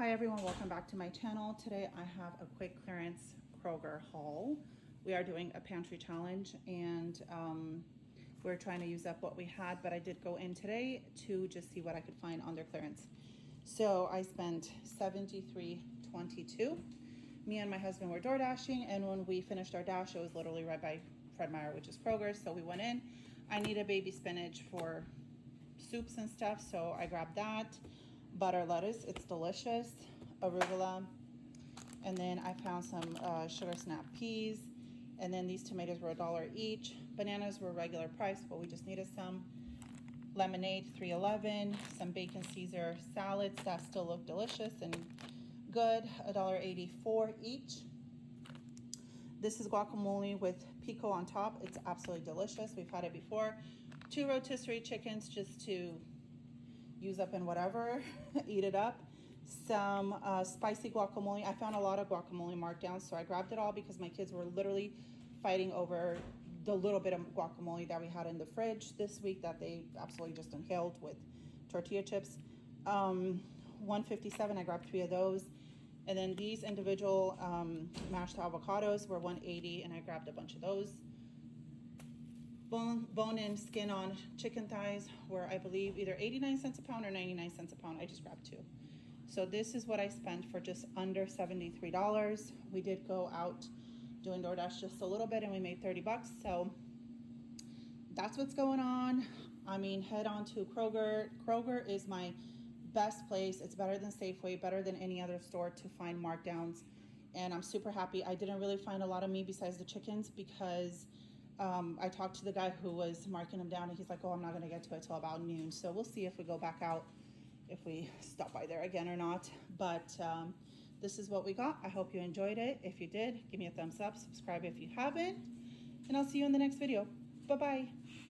Hi everyone, welcome back to my channel. Today I have a quick clearance Kroger haul. We are doing a pantry challenge and we're trying to use up what we had, but I did go in today to just see what I could find on their clearance. So I spent $73.22. Me and my husband were door dashing, and when we finished our dash, it was literally right by Meyer, which is Kroger. So we went in. I needed baby spinach for soups and stuff, so I grabbed that. Butter lettuce, it's delicious. Arugula, and then I found some sugar snap peas, and then these tomatoes were $1 each. Bananas were regular price, but we just needed some. Lemonade, $3.11. Some bacon Caesar salads that still look delicious and good, $1.84 each. This is guacamole with pico on top. It's absolutely delicious. We've had it before. 2 rotisserie chickens just to use up in whatever, eat it up. Some spicy guacamole. I found a lot of guacamole markdowns, so I grabbed it all because my kids were literally fighting over the little bit of guacamole that we had in the fridge this week that they absolutely just inhaled with tortilla chips. $1.57, I grabbed 3 of those. And then these individual mashed avocados were $1.80, and I grabbed a bunch of those. Bone and skin on chicken thighs were, I believe, either 89 cents a pound or 99 cents a pound. I just grabbed 2. So this is what I spent for just under $73. We did go out doing DoorDash just a little bit, and we made 30 bucks. So that's what's going on. I mean, head on to Kroger. Kroger is my best place. It's better than Safeway, better than any other store to find markdowns. And I'm super happy. I didn't really find a lot of meat besides the chickens because I talked to the guy who was marking them down, and he's like, oh, I'm not going to get to it till about noon. So we'll see if we go back out, if we stop by there again or not. But this is what we got. I hope you enjoyed it. If you did, give me a thumbs up. Subscribe if you haven't. And I'll see you in the next video. Bye-bye.